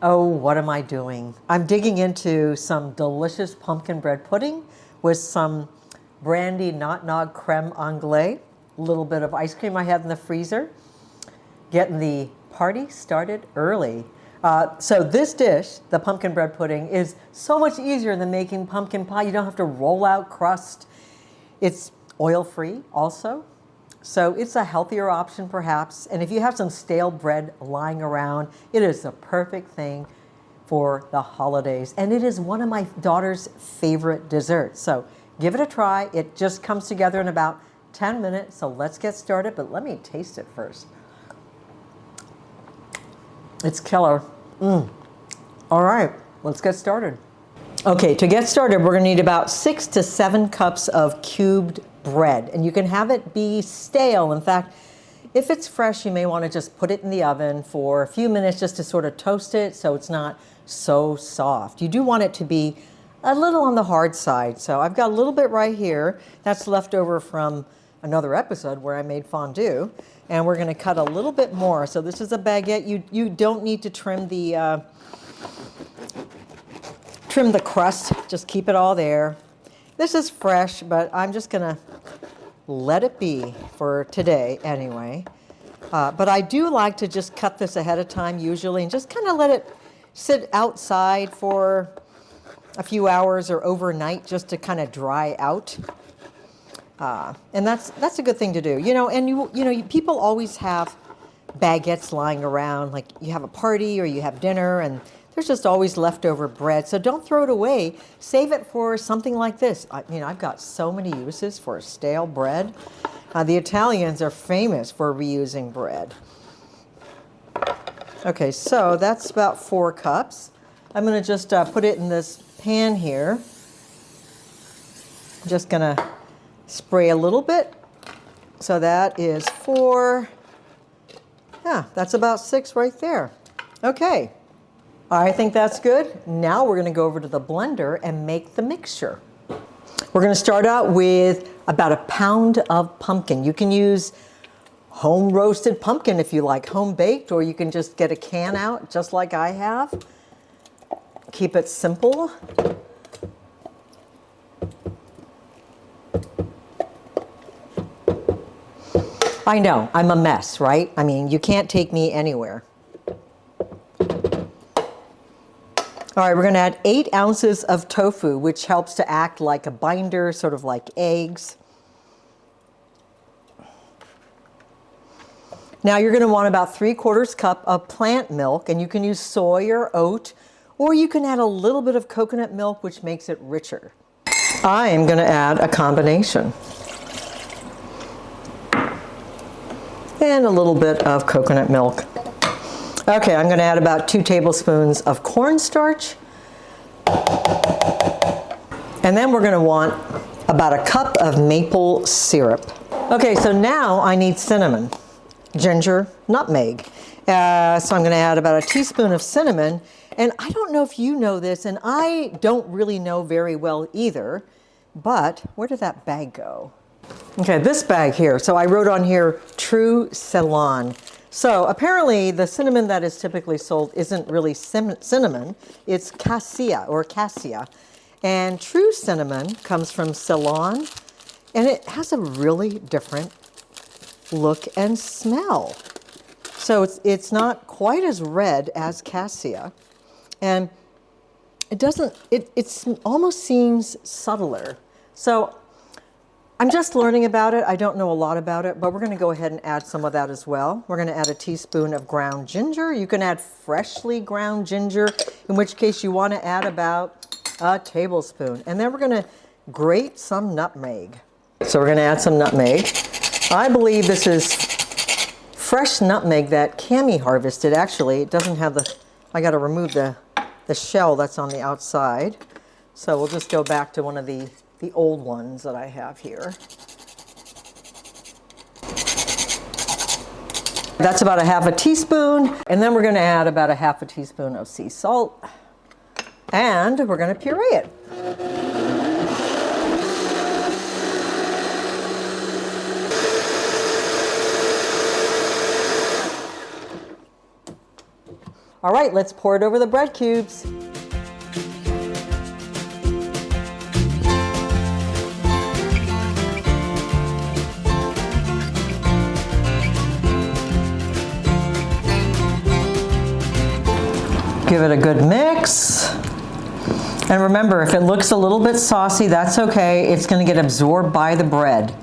Oh, what am I doing? I'm digging into some delicious pumpkin bread pudding with some Brandy Nog Crème Anglaise, a little bit of ice cream I have in the freezer. Getting the party started early. So this dish, the pumpkin bread pudding, is so much easier than making pumpkin pie. You don't have to roll out crust. It's oil-free also. So it's a healthier option perhaps. And if you have some stale bread lying around, it is the perfect thing for the holidays. And it is one of my daughter's favorite desserts. So give it a try. It just comes together in about 10 minutes. So let's get started, but let me taste it first. It's killer. All right, let's get started. Okay, to get started, we're gonna need about 6 to 7 cups of cubed bread, and you can have it be stale. In fact, if it's fresh, you may want to just put it in the oven for a few minutes just to sort of toast it so it's not so soft. You do want it to be a little on the hard side. So I've got a little bit right here that's left over from another episode where I made fondue, and we're going to cut a little bit more. So this is a baguette. You don't need to trim the crust, just keep it all there. This is fresh, but I'm just gonna let it be for today anyway. But I do like to just cut this ahead of time usually and just kind of let it sit outside for a few hours or overnight just to kind of dry out. And that's a good thing to do. You know, people always have baguettes lying around, like you have a party or you have dinner and there's just always leftover bread, so don't throw it away. Save it for something like this. I've got so many uses for stale bread. The Italians are famous for reusing bread. Okay, so that's about 4 cups. I'm gonna just put it in this pan here. I'm just gonna spray a little bit. So that is 4. Yeah, that's about 6 right there. Okay. I think that's good. Now we're going to go over to the blender and make the mixture. We're going to start out with about 1 pound of pumpkin. You can use home roasted pumpkin if you like, home baked, or you can just get a can out just like I have. Keep it simple. I know, I'm a mess, right? I mean, you can't take me anywhere. All right, we're going to add 8 ounces of tofu, which helps to act like a binder, sort of like eggs. Now you're going to want about 3/4 cup of plant milk, and you can use soy or oat, or you can add a little bit of coconut milk, which makes it richer. I am going to add a combination. And a little bit of coconut milk. Okay, I'm going to add about 2 tablespoons of cornstarch. And then we're going to want about 1 cup of maple syrup. Okay, so now I need cinnamon, ginger, nutmeg. So I'm going to add about 1 teaspoon of cinnamon. And I don't know if you know this, and I don't really know very well either, but where did that bag go? Okay, this bag here. So I wrote on here, True Ceylon. So apparently the cinnamon that is typically sold isn't really cinnamon, it's cassia or cassia. And true cinnamon comes from Ceylon, and it has a really different look and smell. So it's not quite as red as cassia, and it almost seems subtler. So I'm just learning about it. I don't know a lot about it, but we're going to go ahead and add some of that as well. We're going to add 1 teaspoon of ground ginger. You can add freshly ground ginger, in which case you want to add about 1 tablespoon. And then we're going to grate some nutmeg. So we're going to add some nutmeg. I believe this is fresh nutmeg that Cammie harvested. Actually, it doesn't have I got to remove the shell that's on the outside. So we'll just go back to one of the old ones that I have here. That's about 1/2 teaspoon. And then we're going to add about 1/2 teaspoon of sea salt. And we're going to puree it. All right, let's pour it over the bread cubes. Give it a good mix. And remember, if it looks a little bit saucy, that's okay. It's going to get absorbed by the bread.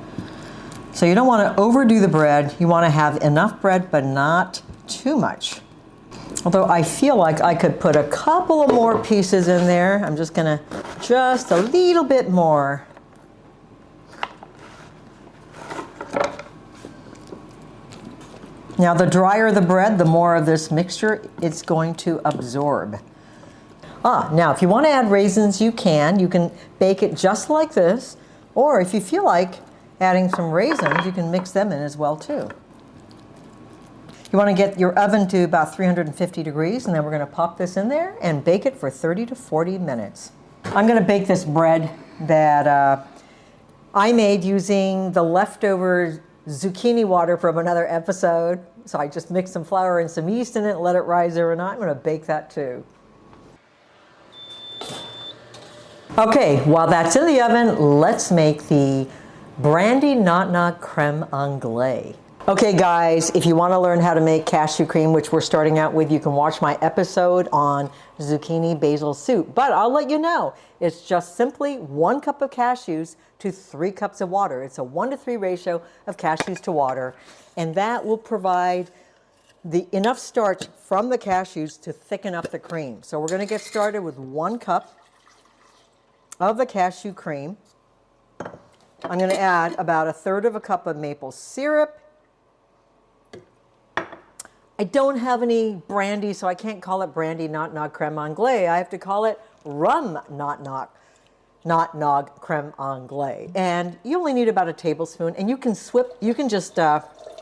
So you don't want to overdo the bread. You want to have enough bread, but not too much. Although I feel like I could put a couple of more pieces in there. I'm just going to, just a little bit more. Now, the drier the bread, the more of this mixture it's going to absorb. Now, if you want to add raisins, you can. You can bake it just like this. Or if you feel like adding some raisins, you can mix them in as well, too. You want to get your oven to about 350 degrees, and then we're going to pop this in there and bake it for 30 to 40 minutes. I'm going to bake this bread that I made using the leftover zucchini water from another episode. So I just mixed some flour and some yeast in it, let it rise overnight. I'm going to bake that too. Okay, while that's in the oven, let's make the Brandy Nog Crème Anglaise. Okay guys, if you want to learn how to make cashew cream, which we're starting out with, you can watch my episode on zucchini basil soup. But I'll let you know, it's just simply 1 cup of cashews to 3 cups of water. It's a 1-to-3 ratio of cashews to water, and that will provide enough starch from the cashews to thicken up the cream. So we're going to get started with 1 cup of the cashew cream. I'm going to add about 1/3 of a cup of maple syrup. I don't have any brandy, so I can't call it Brandy Nog Crème Anglaise. I have to call it Rum Nog Crème Anglaise. And you only need about 1 tablespoon, and you can just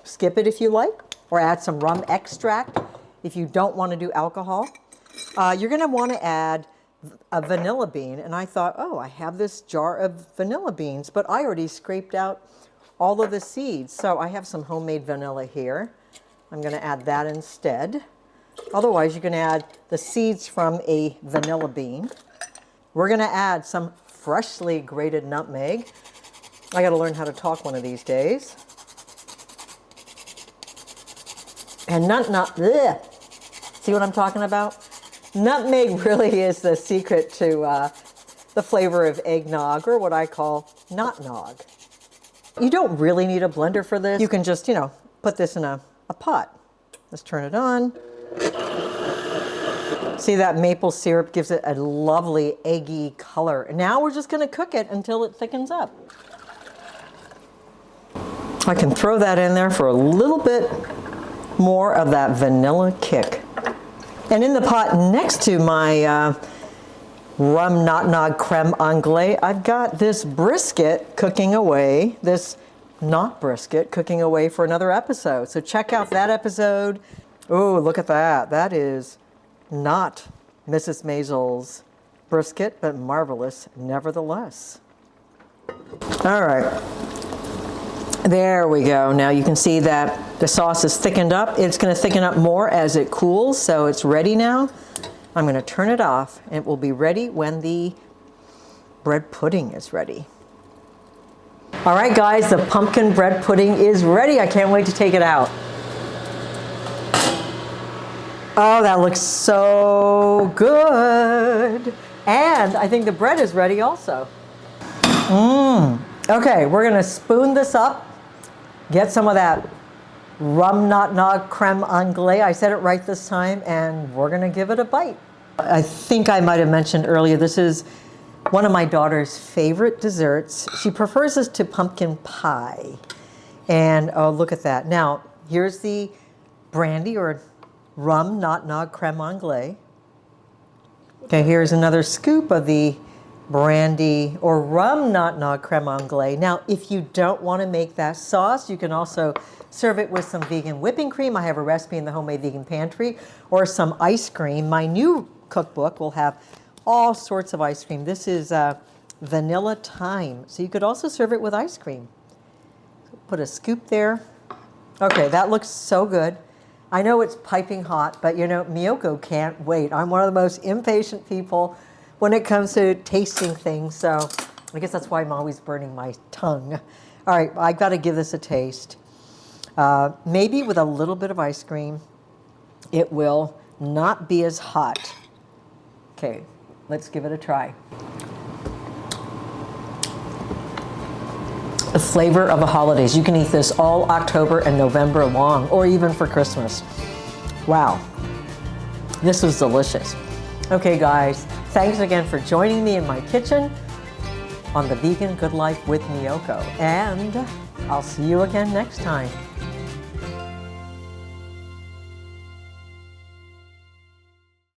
skip it if you like, or add some rum extract if you don't want to do alcohol. You're going to want to add a vanilla bean, and I thought, oh, I have this jar of vanilla beans, but I already scraped out all of the seeds, so I have some homemade vanilla here. I'm going to add that instead. Otherwise, you can add the seeds from a vanilla bean. We're going to add some freshly grated nutmeg. I got to learn how to talk one of these days. And see what I'm talking about? Nutmeg really is the secret to the flavor of eggnog, or what I call not nog. You don't really need a blender for this. You can just, put this in a pot. Let's turn it on. See, that maple syrup gives it a lovely eggy color. And now we're just going to cook it until it thickens up. I can throw that in there for a little bit more of that vanilla kick. And in the pot next to my Rum Nog Crème Anglaise, I've got this brisket cooking away, this not brisket cooking away for another episode. So check out that episode. Oh, look at that. That is not Mrs. Maisel's brisket, but marvelous nevertheless. All right. There we go. Now you can see that the sauce is thickened up. It's going to thicken up more as it cools, so it's ready now. I'm going to turn it off, and it will be ready when the bread pudding is ready. All right, guys, the pumpkin bread pudding is ready. I can't wait to take it out. Oh, that looks so good. And I think the bread is ready also. Okay, we're going to spoon this up. Get some of that Rum Nog Crème Anglaise. I said it right this time, and we're going to give it a bite. I think I might have mentioned earlier, this is one of my daughter's favorite desserts. She prefers this to pumpkin pie. And oh, look at that. Now, here's the brandy or Rum Nog Crème Anglaise. Okay, here's another scoop of the brandy or Rum Nog Crème Anglaise. Now, if you don't want to make that sauce, you can also serve it with some vegan whipping cream. I have a recipe in the Homemade Vegan Pantry, or some ice cream. My new cookbook will have all sorts of ice cream. This is vanilla thyme, so you could also serve it with ice cream. Put a scoop there. Okay, that looks so good. I know it's piping hot, but you know, Miyoko can't wait. I'm one of the most impatient people when it comes to tasting things, so I guess that's why I'm always burning my tongue. All right, I've got to give this a taste. Maybe with a little bit of ice cream, it will not be as hot. Okay, let's give it a try. The flavor of the holidays. You can eat this all October and November long, or even for Christmas. Wow, this was delicious. Okay guys, thanks again for joining me in my kitchen on the Vegan Good Life with Miyoko, and I'll see you again next time.